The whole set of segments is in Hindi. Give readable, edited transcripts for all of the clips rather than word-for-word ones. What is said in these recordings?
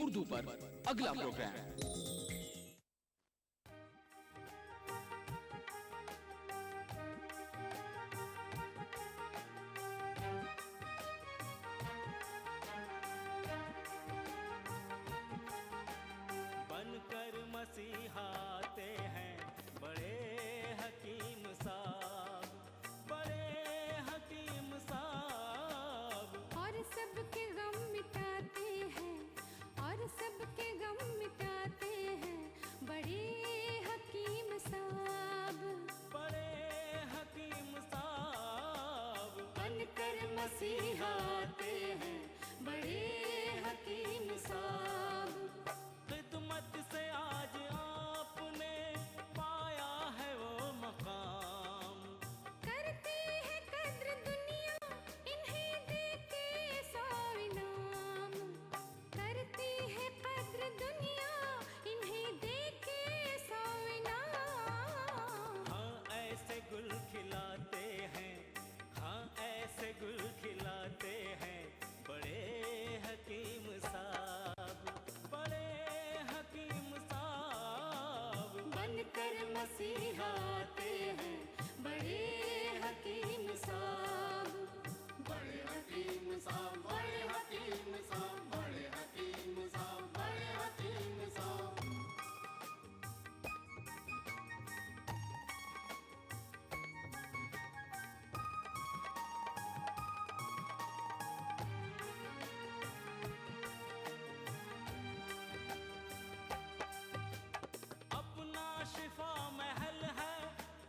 उर्दू पर अगला प्रोग्राम। बनकर मसीहाते हैं बड़े हकीम साहब, बड़े हकीम साहब। और सबके गम मिटाते हैं, और सबके गम मिटाते हैं बड़े हकीम साहब, बड़े हकीम साहब। बनकर मसीहाते हैं बड़े हकीम साहब। खिदमत से आज आपने पाया है वो मकाम, करती है कद्र दुनिया इन्हें देके सौ इनाम, करती है कद्र दुनिया इन्हें देके सौ इनाम। हाँ ऐसे गुल खिलाते हैं, हाँ ऐसे गुल खिलाते हैं बड़े हकीम साहब, बड़े हकीम साहब। बनकर मसीहाते हैं बड़े हकीम साहब, बड़े हकीम साहब, बड़े हकीम साहब, बड़े हकीम साहब, बड़े हकीम साहब। अपना शिफा महल है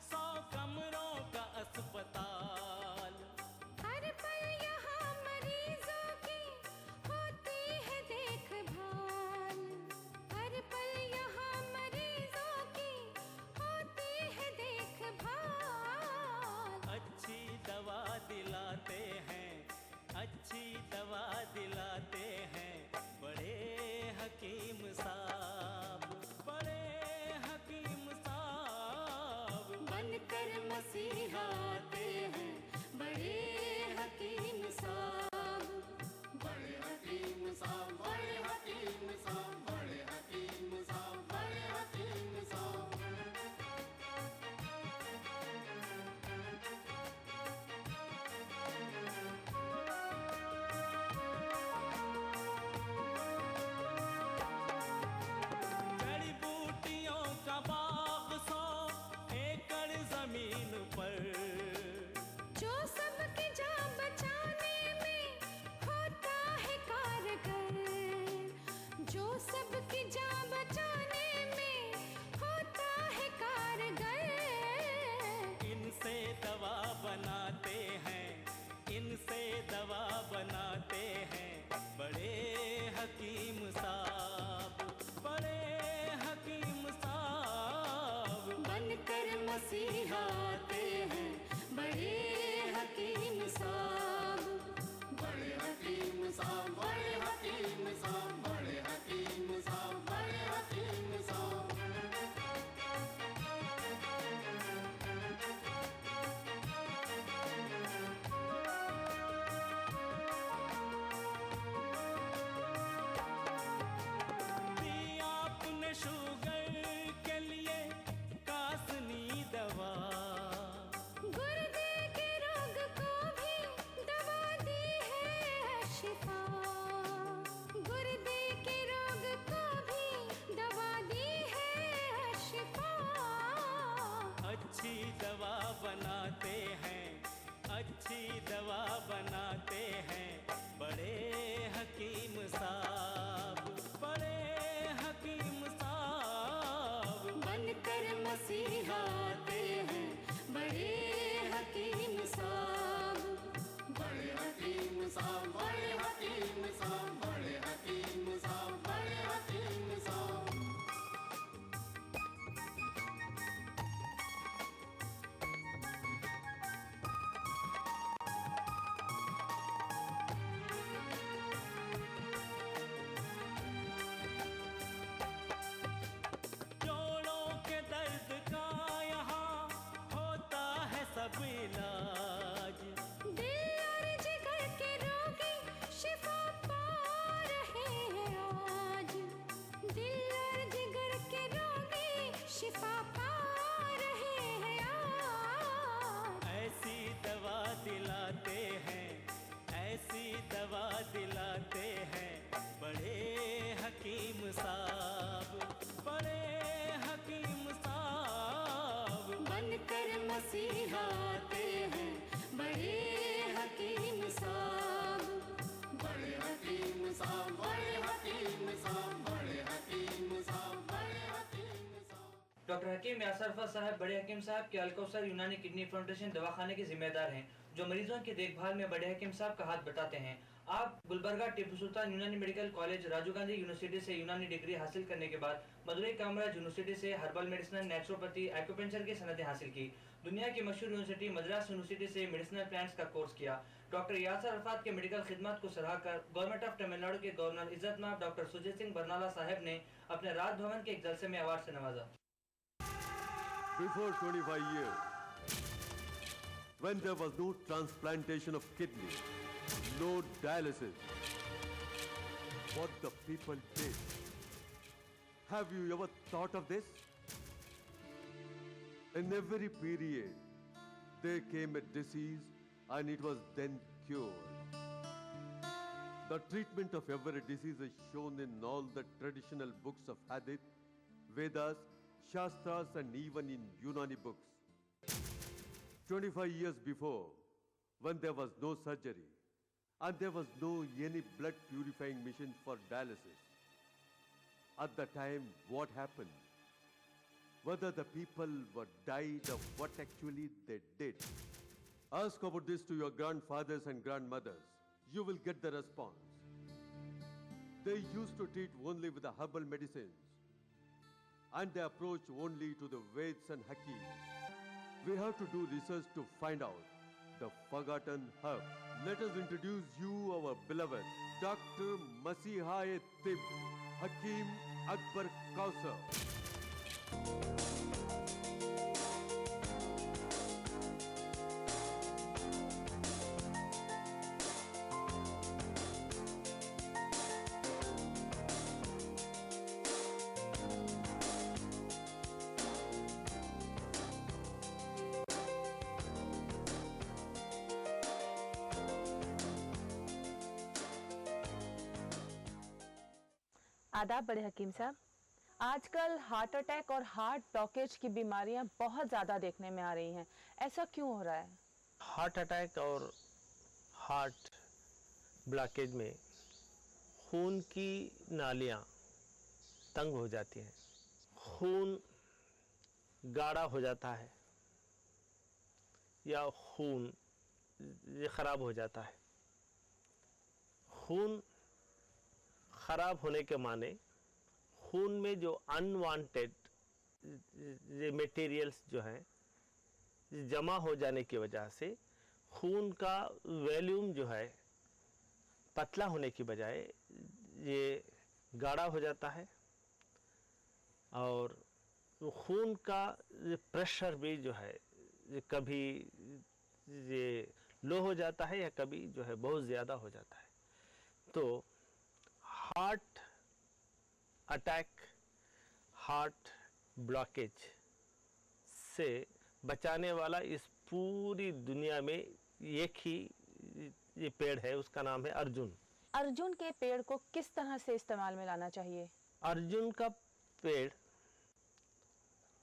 100 कमरों का अस्पताल, हर पल यहाँ मरीजों की होती है देखभाल, हर पल यहाँ मरीजों की होती है देखभाल। अच्छी दवा दिलाते हैं, अच्छी दवा दिलाते हैं बड़े हकीम साहब, बड़े हकीम साहब। बनकर मसीहाते हैं बड़े हकीम साहब, बड़े हकीम साहब, बड़े हकीम साहब, बड़े हकीम साहब, बड़े हकीम साहब। जड़ी बूटियों का बाग 100 एकड़ जमीन पर, जो सबकी जान बचाने में होता है कारगर, जो सबकी जान बचाने में होता है कारगर। इनसे दवा बनाते हैं, इनसे दवा बनाते हैं बड़े हकीम साहब, बड़े हकीम साहब। बनकर मसीहाते हैं बड़े हकीम साहब, बड़े हकीम साहब, बड़े हकीम साहब, बड़े हकीम साहब, बड़े हकीम साहब। दी आपने शुगर के लिए कासनी दवा, गुर्दे के रोग को भी दवा दी है शिफा, गुर्दे के रोग को भी दवा दी है शिफा। अच्छी दवा बनाते हैं, अच्छी दवा बनाते हैं बड़े हकीम साहब, बड़े हकीम साहब। बनकर मसीहाते हैं बड़े हकीम साहब, बड़े हकीम साहब, बड़े हकीम साहब, बड़े हकीम साहब, बड़े हकीम साहब। जोड़ों के दर्द का यहाँ डॉक्टर हकीम यासर अरफत साहब बड़े हकीम साहब के अलकौसर यूनानी किडनी फाउंडेशन दवाखाने के जिम्मेदार हैं, जो मरीजों की देखभाल में बड़े हकीम साहब का हाथ बटाते हैं। आप Gulbarga Tipu Sultan Unani medical college, Rajiv Gandhi university से यूनानी डिग्री हासिल करने के बाद मदुरई कामराज यूनिवर्सिटी से हर्बल मेडिसिन, नेचुरोपैथी, एक्यूपंक्चर की सनतें हासिल की। दुनिया की मशहूर यूनिवर्सिटी मद्रास यूनिवर्सिटी से मेडिसिनल प्लांट्स का कोर्स किया। डॉक्टर यासर अरफत के मेडिकल खिदमत को सराहकर गवर्नमेंट ऑफ तमिलनाडु के गवर्नर इज्जतमाब डॉक्टर सुजीत सिंह बरनाला साहब ने अपने राजभवन के एक जलसे में अवार्ड से नवाजा। Before 25 years, when there was no transplantation of kidney, no dialysis, what the people did. Have you ever thought of this? In every period, there came a disease and it was then cured. The treatment of every disease is shown in all the traditional books of Hadith, Vedas, Shastras and even in Unani books. 25 years before, when there was no surgery and there was no any blood purifying machine for dialysis, at the time what happened? Whether the people were died of what actually they did. Ask about this to your grandfathers and grandmothers. You will get the response. They used to treat only with the herbal medicines, and they approach only to the Veds and Hakim. We have to do research to find out the forgotten herb. Let us introduce you our beloved Dr. Masiha-e-Tib, Hakim Akbar Kausar. आदाब बड़े हकीम साहब। आजकल हार्ट अटैक और हार्ट ब्लॉकेज की बीमारियां बहुत ज़्यादा देखने में आ रही हैं, ऐसा क्यों हो रहा है? हार्ट अटैक और हार्ट ब्लॉकेज में खून की नालियां तंग हो जाती हैं, खून गाढ़ा हो जाता है या खून ख़राब हो जाता है। खून ख़राब होने के माने खून में जो अनवांटेड मटेरियल्स जो हैं जमा हो जाने की वजह से खून का वॉल्यूम जो है पतला होने की बजाय ये गाढ़ा हो जाता है, और खून का प्रेशर भी जो है कभी ये लो हो जाता है या कभी जो है बहुत ज़्यादा हो जाता है। तो हार्ट अटैक, हार्ट ब्लॉकेज से बचाने वाला इस पूरी दुनिया में एक ही ये पेड़ है, उसका नाम है अर्जुन। अर्जुन के पेड़ को किस तरह से इस्तेमाल में लाना चाहिए? अर्जुन का पेड़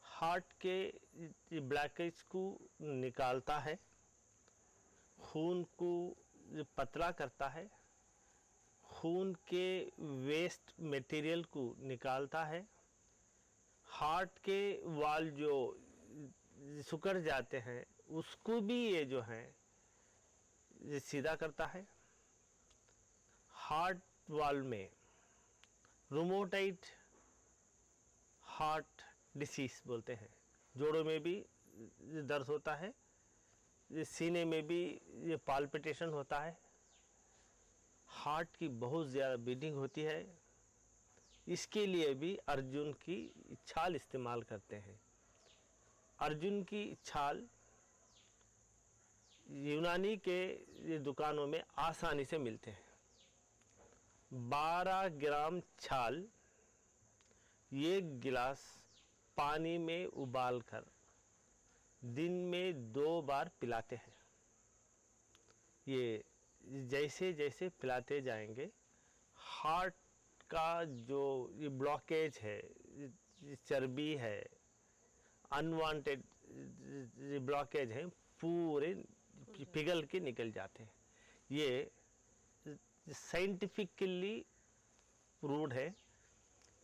हार्ट के ब्लॉकेज को निकालता है, खून को पतला करता है, खून के वेस्ट मटेरियल को निकालता है, हार्ट के वाल जो सिकुड़ जाते हैं उसको भी ये जो है ये सीधा करता है। हार्ट वाल में रूमेटॉइड हार्ट डिसीज बोलते हैं, जोड़ों में भी दर्द होता है, सीने में भी ये पाल्पिटेशन होता है, हार्ट की बहुत ज़्यादा बीटिंग होती है। इसके लिए भी अर्जुन की छाल इस्तेमाल करते हैं। अर्जुन की छाल यूनानी के ये दुकानों में आसानी से मिलते हैं। 12 ग्राम छाल 1 गिलास पानी में उबालकर दिन में 2 बार पिलाते हैं। ये जैसे जैसे पिलाते जाएंगे हार्ट का जो ये ब्लॉकेज है, चर्बी है, अनवांटेड ब्लॉकेज है, पूरे पिघल के निकल जाते हैं। ये साइंटिफिकली प्रूव्ड है।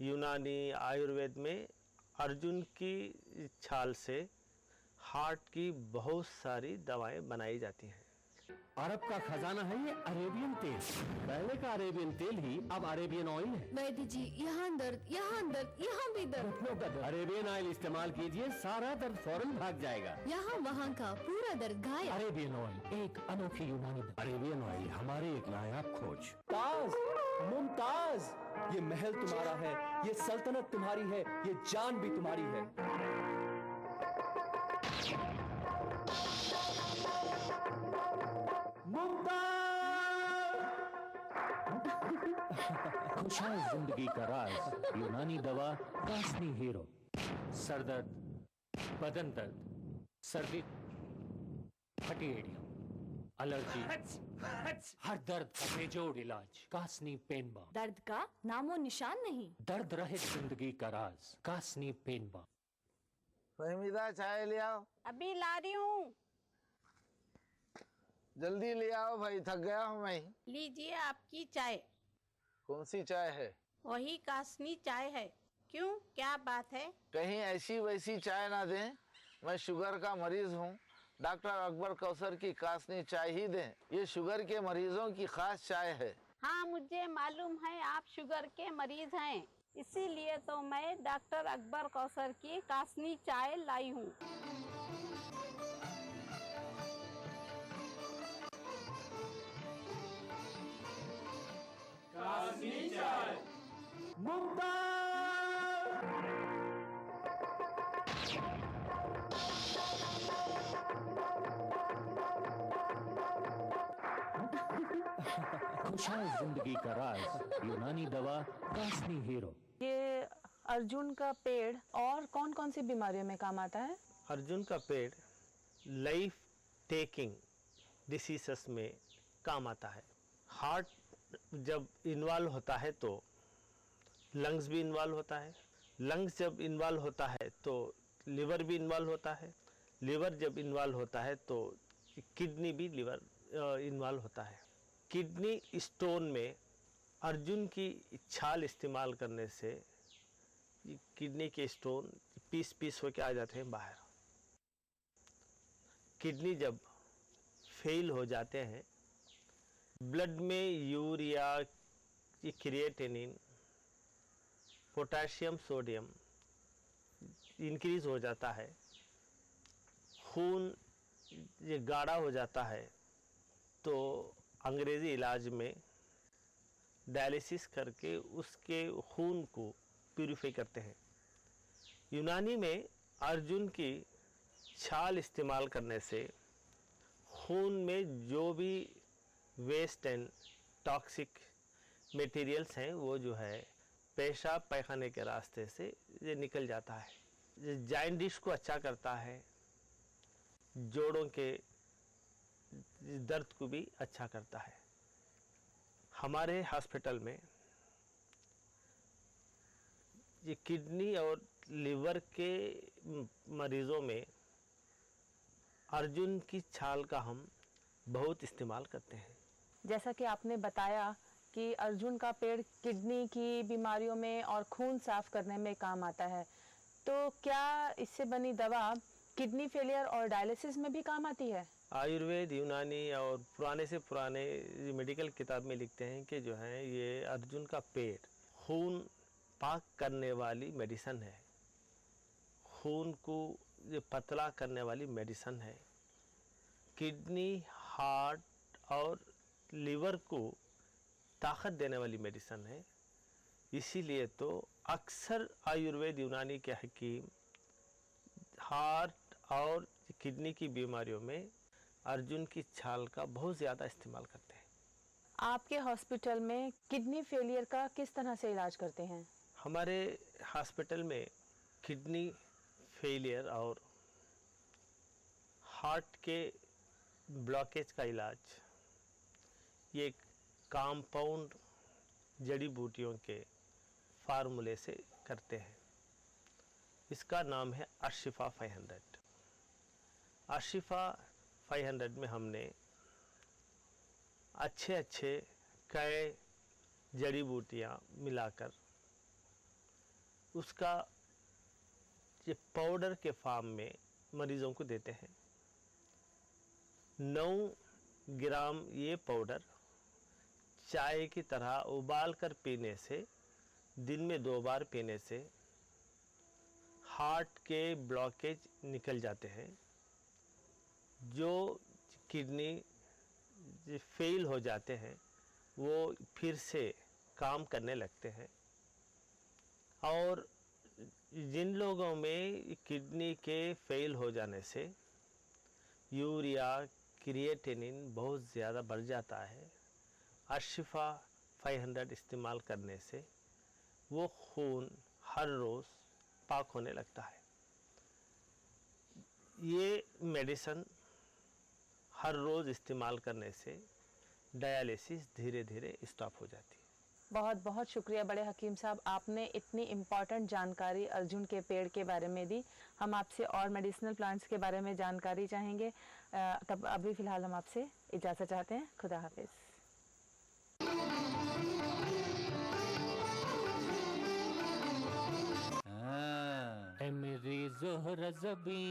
यूनानी आयुर्वेद में अर्जुन की छाल से हार्ट की बहुत सारी दवाएं बनाई जाती हैं। अरब का खजाना है ये अरेबियन तेल। पहले का अरेबियन तेल ही अब अरेबियन ऑयल है। वैद्य जी, यहाँ दर्द, यहाँ दर्द, यहाँ भी दर्द। अरेबियन ऑयल इस्तेमाल कीजिए, सारा दर्द फौरन भाग जाएगा। यहाँ वहाँ का पूरा दर्द गायब। अरेबियन ऑयल एक अनोखी यूनानी। अरेबियन ऑयल हमारे एक नायाब खोज। ताज, मुमताज, ये महल तुम्हारा है, ये सल्तनत तुम्हारी है, ये जान भी तुम्हारी है। खुशहाल जिंदगी का राज, यूनानी दवा कास्नी हीरो। सरदर्द, बदन दर्द, सर्दी, फटी एड़ियां, एलर्जी, हर दर्द का बेजोड़ इलाज कास्नी पेन बाम। दर्द का नामो निशान नहीं। दर्द रहित जिंदगी का राज कास्नी पेन बाम। फहमीदा चाय ले आओ। अभी ला रही हूँ। जल्दी ले आओ भाई, थक गया हूँ मैं। लीजिए आपकी चाय। कौन सी चाय है? वही कासनी चाय है। क्यों, क्या बात है? कहीं ऐसी वैसी चाय ना दें। मैं शुगर का मरीज हूँ, डॉक्टर अकबर कौसर की कासनी चाय ही दें। ये शुगर के मरीजों की खास चाय है। हाँ, मुझे मालूम है आप शुगर के मरीज हैं, इसीलिए तो मैं डॉक्टर अकबर कौसर की कासनी चाय लाई हूँ। कासनी चाय। खुशहाल जिंदगी का राज, यूनानी दवा कास्नी हीरो। ये अर्जुन का पेड़ और कौन कौन सी बीमारियों में काम आता है? अर्जुन का पेड़ लाइफ टेकिंग डिसीजेस में काम आता है। हार्ट जब इन्वॉल्व होता है तो लंग्स भी इन्वॉल्व होता है। लंग्स जब इन्वॉल्व होता है तो लिवर भी इन्वॉल्व होता है। लिवर जब इन्वॉल्व होता है तो किडनी भी लिवर इन्वॉल्व होता है। किडनी स्टोन में अर्जुन की छाल इस्तेमाल करने से किडनी के स्टोन पीस पीस होकर आ जाते हैं बाहर। किडनी जब फेल हो जाते हैं, ब्लड में urea, creatinine, potassium, sodium increase हो जाता है, खून ये गाढ़ा हो जाता है, तो अंग्रेज़ी इलाज में डायलिसिस करके उसके खून को प्यूरिफाई करते हैं। यूनानी में अर्जुन की छाल इस्तेमाल करने से खून में जो भी वेस्ट एंड टॉक्सिक मटेरियल्स हैं वो जो है पेशाब पैखाने के रास्ते से ये निकल जाता है। ये जॉइंटिस को अच्छा करता है, जोड़ों के दर्द को भी अच्छा करता है। हमारे हॉस्पिटल में ये किडनी और लिवर के मरीज़ों में अर्जुन की छाल का हम बहुत इस्तेमाल करते हैं। जैसा कि आपने बताया कि अर्जुन का पेड़ किडनी की बीमारियों में और खून साफ करने में काम आता है, तो क्या इससे बनी दवा किडनी फेलियर और डायलिसिस में भी काम आती है? आयुर्वेद, यूनानी और पुराने से पुराने मेडिकल किताब में लिखते हैं कि जो है ये अर्जुन का पेड़ खून पाक करने वाली मेडिसन है, खून को ये पतला करने वाली मेडिसन है, किडनी, हार्ट और लिवर को ताकत देने वाली मेडिसन है। इसीलिए तो अक्सर आयुर्वेद, यूनानी के हकीम हार्ट और किडनी की बीमारियों में अर्जुन की छाल का बहुत ज़्यादा इस्तेमाल करते हैं। आपके हॉस्पिटल में किडनी फेलियर का किस तरह से इलाज करते हैं? हमारे हॉस्पिटल में किडनी फेलियर और हार्ट के ब्लॉकेज का इलाज ये कंपाउंड जड़ी बूटियों के फार्मूले से करते हैं। इसका नाम है अशिफा 500। अशिफा 500 में हमने अच्छे कई जड़ी बूटियाँ मिलाकर उसका ये पाउडर के फॉर्म में मरीज़ों को देते हैं। 9 ग्राम ये पाउडर चाय की तरह उबाल कर पीने से, दिन में 2 बार पीने से हार्ट के ब्लॉकेज निकल जाते हैं। जो किडनी फेल हो जाते हैं वो फिर से काम करने लगते हैं। और जिन लोगों में किडनी के फेल हो जाने से यूरिया क्रिएटिनिन बहुत ज़्यादा बढ़ जाता है, अशिफा 500 इस्तेमाल करने से वो खून हर रोज़ पाक होने लगता है। ये मेडिसिन हर रोज़ इस्तेमाल करने से डायलिसिस धीरे धीरे स्टॉप हो जाती है। बहुत बहुत शुक्रिया बड़े हकीम साहब, आपने इतनी इम्पॉर्टेंट जानकारी अर्जुन के पेड़ के बारे में दी। हम आपसे और मेडिसिनल प्लांट्स के बारे में जानकारी चाहेंगे, तब अभी फ़िलहाल हम आपसे इजाज़त चाहते हैं। खुदा हाफिज़। ऐ मेरी ज़ोहरा ज़बी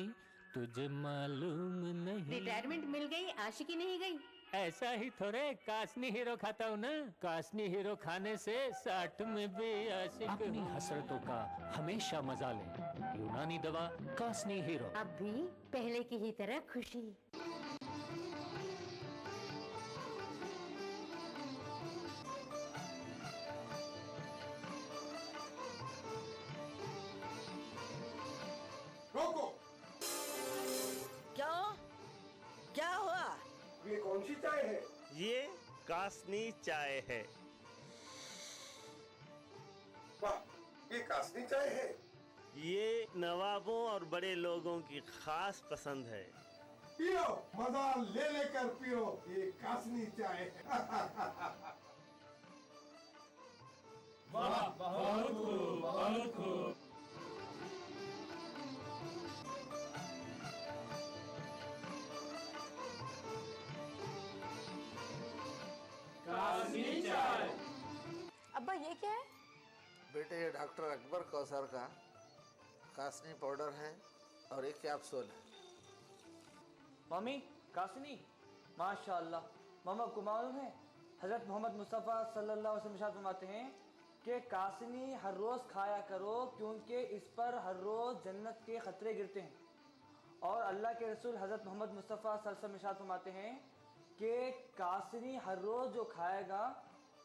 तुझे मालूम नहीं। रिटायरमेंट मिल गई, आशिकी नहीं गई। ऐसा ही थोड़े कासनी हीरो खाता हूँ ना। कासनी हीरो खाने से 60 में भी आशिक। अपनी हसरतों का हमेशा मजा ले। यूनानी दवा कासनी हीरो। अब भी पहले की ही तरह खुशी। रोको। क्या हुआ? ये कौन सी चाय है? ये कासनी चाय है। वाह, ये कासनी चाय है। ये नवाबों और बड़े लोगों की खास पसंद है। पियो, मजा ले लेकर पियो, ये कासनी चाय है। वाह, बहुत खूब, बहुत खूब। कासनी चाय। अब्बा ये क्या है? बेटे ये डॉक्टर अकबर कौसर का कासनी पाउडर है और एक कैप्सूल है। मम्मी कासनी, माशाल्लाह। मामा को मालूम है हज़रत मोहम्मद मुस्तफ़ा सल्लल्लाहु अलैहि वसल्लम इरशाद फरमाते हैं कि कासनी हर रोज़ खाया करो क्योंकि इस पर हर रोज़ जन्नत के खतरे गिरते हैं। और अल्लाह के रसूल हज़रत मोहम्मद मुस्तफ़ा सल्लल्लाहु अलैहि वसल्लम इरशाद फरमाते हैं कि कासनी हर रोज़ जो खाएगा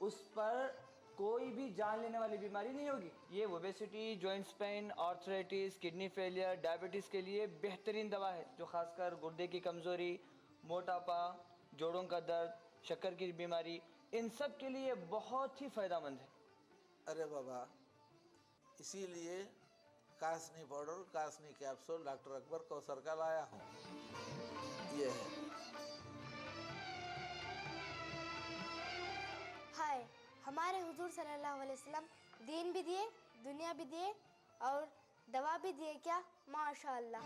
उस पर कोई भी जान लेने वाली बीमारी नहीं होगी। ये obesity, joints pain, arthritis, kidney failure, diabetes के लिए बेहतरीन दवा है, जो खासकर गुर्दे की कमज़ोरी, मोटापा, जोड़ों का दर्द, शक्कर की बीमारी, इन सब के लिए बहुत ही फ़ायदेमंद है। अरे बाबा, इसीलिए कासनी पाउडर, कासनी कैप्सूल डॉक्टर अकबर कौसर का लाया हूँ। ये है। हाय, हमारे हुजूर सल्लल्लाहु अलैहि वसल्लम दीन भी दिए, दुनिया भी दिए और दवा भी दिए। क्या माशाअल्लाह।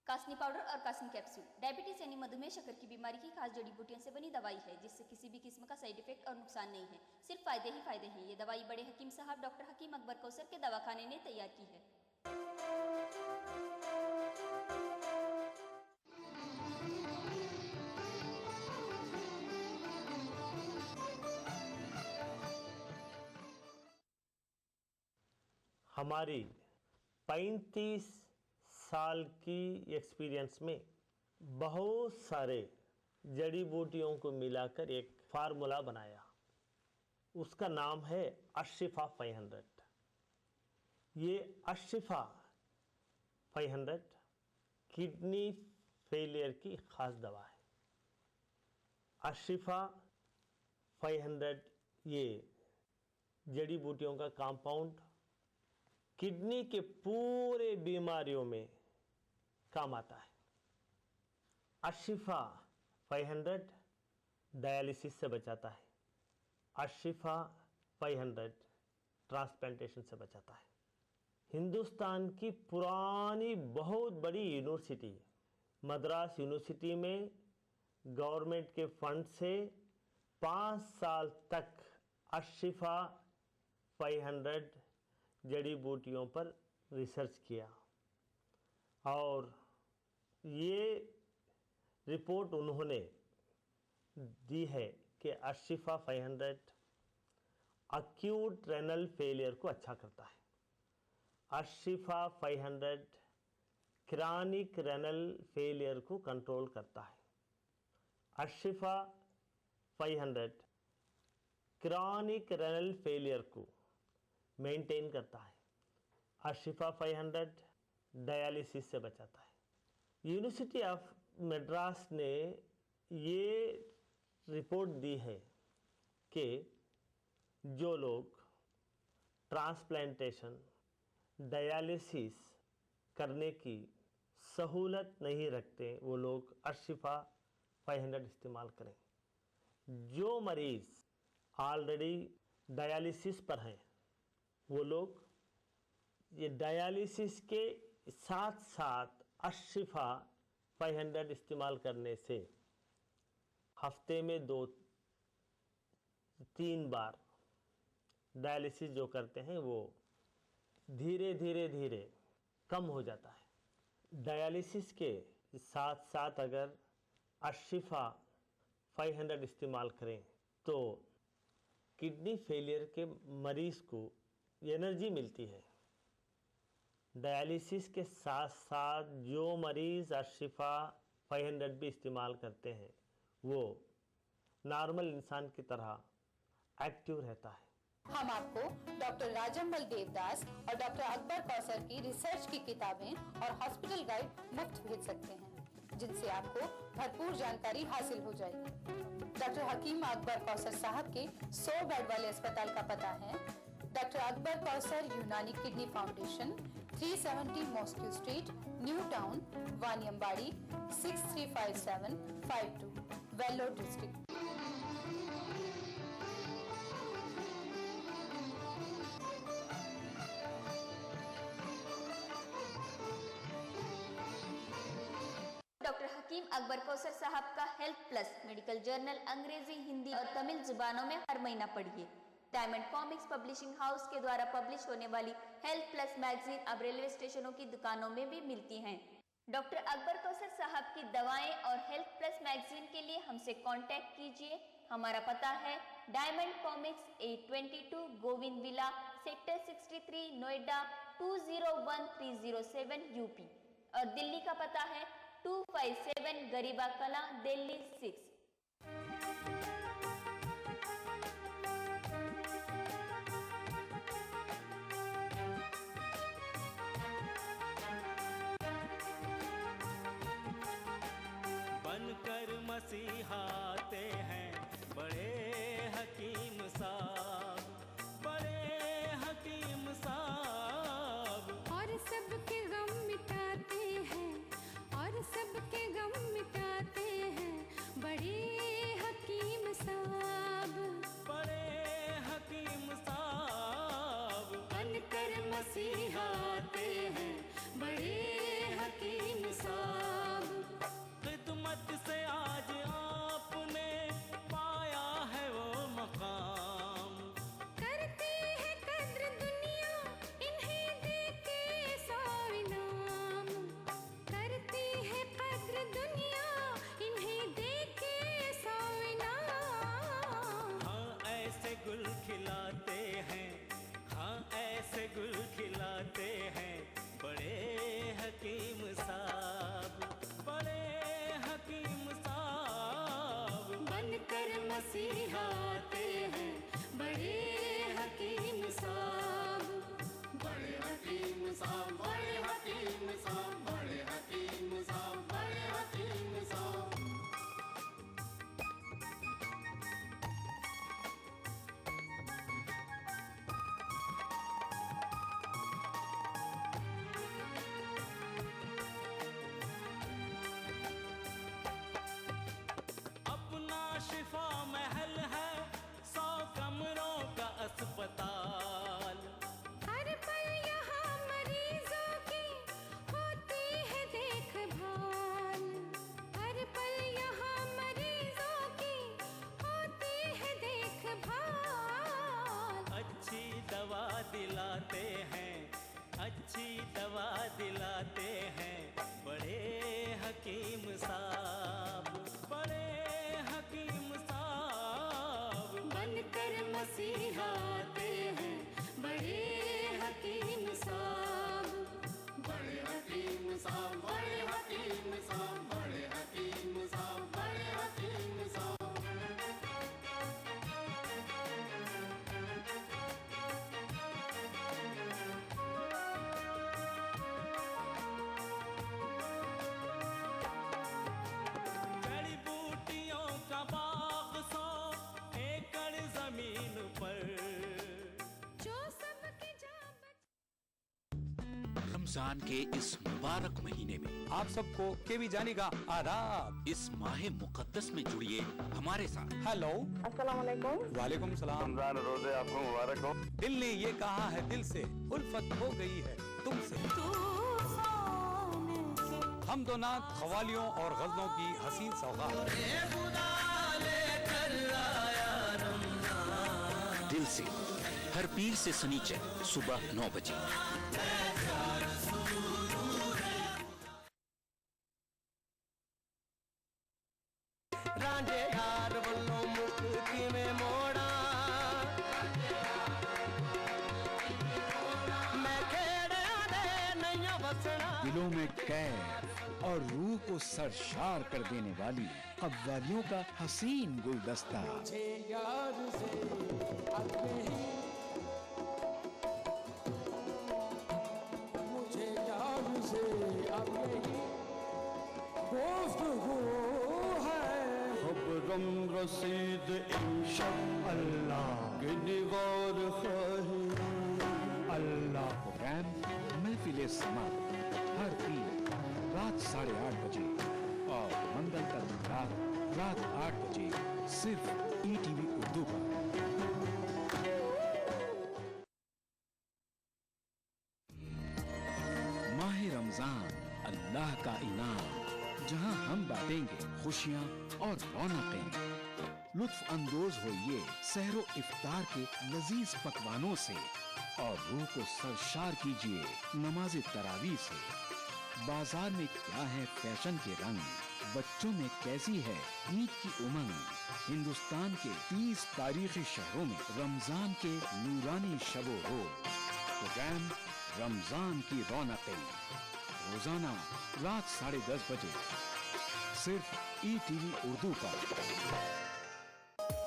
कासनी पाउडर और कासनी कैप्सूल डायबिटीज यानी मधुमेह, शक्कर की बीमारी की खास जड़ी बूटियों से बनी दवाई है, जिससे किसी भी किस्म का साइड इफेक्ट और नुकसान नहीं है, सिर्फ फायदे ही फायदे हैं। ये दवाई बड़े हकीम साहब डॉक्टर हकीम अकबर कौसर के दवाखाने ने तैयार की है। हमारी 35 साल की एक्सपीरियंस में बहुत सारे जड़ी बूटियों को मिलाकर एक फार्मूला बनाया। उसका नाम है अशिफा 500। ये अशिफा 500 किडनी फेलियर की खास दवा है। अशिफा 500 ये जड़ी बूटियों का कंपाउंड किडनी के पूरे बीमारियों में काम आता है। अशिफा 500 डायलिसिस से बचाता है। अशिफा 500 ट्रांसप्लांटेशन से बचाता है। हिंदुस्तान की पुरानी बहुत बड़ी यूनिवर्सिटी मद्रास यूनिवर्सिटी में गवर्नमेंट के फंड से 5 साल तक अशिफा 500 जड़ी बूटियों पर रिसर्च किया और ये रिपोर्ट उन्होंने दी है कि अशिफा 500 अक्यूट रेनल फेलियर को अच्छा करता है, अशिफा 500 क्रॉनिक रेनल फेलियर को कंट्रोल करता है, अशिफा 500 क्रॉनिक रेनल फेलियर को मेंटेन करता है, अशिफा 500 डायलिसिस से बचाता है। यूनिवर्सिटी ऑफ मद्रास ने ये रिपोर्ट दी है कि जो लोग ट्रांसप्लांटेशन डायलिसिस करने की सहूलत नहीं रखते वो लोग अशिफा 500 इस्तेमाल करें। जो मरीज़ ऑलरेडी डायलिसिस पर हैं वो लोग ये डायलिसिस के साथ साथ अशिफा 500 इस्तेमाल करने से हफ्ते में 2-3 बार डायलिसिस जो करते हैं वो धीरे धीरे कम हो जाता है। डायलिसिस के साथ साथ अगर अशिफा 500 इस्तेमाल करें तो किडनी फेलियर के मरीज़ को एनर्जी मिलती है। डायलिसिस के साथ साथ जो मरीज़ अशिफा 500 भी इस्तेमाल करते हैं वो नॉर्मल इंसान की तरह एक्टिव रहता है। हम आपको डॉक्टर राजम्मल देवदास और डॉक्टर अकबर कौसर की रिसर्च की किताबें और हॉस्पिटल गाइड मुफ्त भेज सकते हैं जिनसे आपको भरपूर जानकारी हासिल हो जाएगी। डॉक्टर हकीम अकबर कौसर साहब के 100 बेड वाले अस्पताल का पता है doctor Akbar Kausar Unani kidney foundation, 370 mosque street, new town, Vaniyambadi, 635752, Vellore district. Doctor Hakim Akbar Kausar Sahab का हेल्थ प्लस मेडिकल जर्नल अंग्रेजी, हिंदी और तमिल जुबानों में हर महीना पढ़िए। डायमंड कॉमिक्स पब्लिशिंग हाउस के द्वारा पब्लिश होने वाली हेल्थ प्लस मैगजीन अब रेलवे स्टेशनों की दुकानों में भी मिलती हैं। डॉक्टर अकबर कौसर साहब की दवाएं और हेल्थ प्लस मैगजीन के लिए हमसे कांटेक्ट कीजिए। हमारा पता है diamond comics, 822 Govind villa, sector 63, Noida 201307 UP, और दिल्ली का पता है 257 गरीबा कला, दिल्ली 6। बनकर मसीहाते हैं बड़े हकीम साहब, बड़े हकीम साहब। और सबके गम मिटाते हैं, और सबके गम मिटाते हैं बड़े हकीम साहब, बड़े हकीम साहब। बनकर मसीहाते हैं बड़े हकीम साहब। खिदमत से आज आपने पाया है वो मकाम, करती है कद्र दुनिया इन्हें देके 100 इनाम, करती है कद्र दुनिया इन्हें देके 100 इनाम। हाँ ऐसे गुल खिलाते हैं, हाँ ऐसे गुल खिलाते हैं बड़े हकीम साहब, बड़े हकीम साहब। बनकर मसीहाते हैं बड़े हकीम साहब, बड़े हकीम साहब, बड़े हकीम साहब, बड़े हकीम साहब, बड़े हकीम साहब। अपना शिफा महल है दिलाते हैं, अच्छी दवा दिलाते हैं बड़े हकीम साहब, बड़े हकीम साहब। बनकर मसीहा आते हैं बड़े हकीम साहब, बड़े हकीम साहब, बड़े हकीम साहब, बड़े हकीम साहब, बड़े हकीम साहब। जड़ी बूटियों का बाग 100 एकड़ जमीन पर, जो सबकी जान रमजान के इस मुबारक महीने में आप सबको केवी जानी का आदाब। इस माह मुकद्दस में जुड़िए हमारे साथ। हेलो, अस्सलाम वालेकुम। वालेकुम सलाम। रमजान रोजे आपको मुबारक हो। दिल ने ये कहा है दिल से, उल्फत हो गई है तुमसे। हम दो नात खवालियों और गजलों की हसीन सौगात। दिल से हर पीर से सनीचर सुबह 9 बजे। रांझे यार वल्लों मुक्ति में मोड़ा, मैं खेड़े दे नैया बसना। दिलों में कैफ और रूह को सरशार कर देने वाली कव्वालियों का हसीन गुलदस्ता। मुझे यार से अपने ही, मुझे यार से अपने ही गुफ्तगू है। खबरम रसीद इंशाअल्लाह के निगार खाही अल्लाह। प्रोग्राम महफिल समा हर पीर रात 8:30 बजे और मंगल तक रात 8 बजे सिर्फ ETV उर्दू पर। माह रमजान अल्लाह का इनाम, जहां हम बांटेंगे खुशियां और रौनकें। लुत्फ अंदोज होइए सहरो इफ्तार के लजीज पकवानों से और रूह को सरशार कीजिए नमाज तरावी से। बाजार में क्या है फैशन के रंग, बच्चों में कैसी है ईद की उमंग। हिंदुस्तान के 30 तारीखी शहरों में रमजान के नूरानी शबो रोज। प्रोग्राम रमजान की रौनकें रोजाना रात 10:30 बजे सिर्फ ETV उर्दू पर।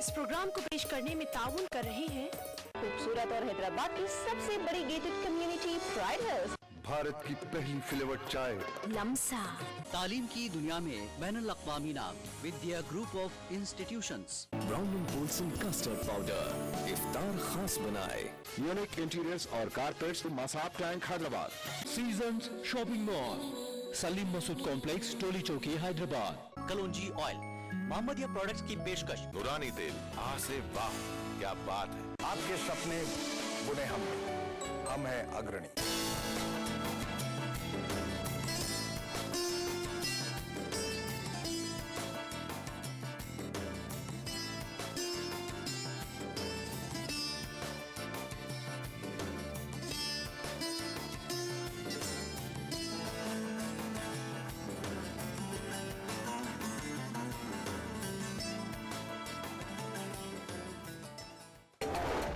इस प्रोग्राम को पेश करने में ताउन कर रहे हैं खूबसूरत और हैदराबाद की सबसे बड़ी gated community pride hills. Bharat की पहली फ्लेवर्ड चाय लम्सा। तालीम की दुनिया में बैनुल अक़वामी नाम Vidya group of institutions. Brown and Polson custard powder इफ्तार खास बनाए। यूनिक इंटीरियर्स और carpets Masab tank Hyderabad. Seasons shopping mall Salim Masood complex Toli Chowki Hyderabad. कलौंजी ऑयल मोहम्मदिया प्रोडक्ट्स की पेशकश। नूरानी तेल आ से वाह क्या बात है। आपके सपने बुने हम हैं अग्रणी।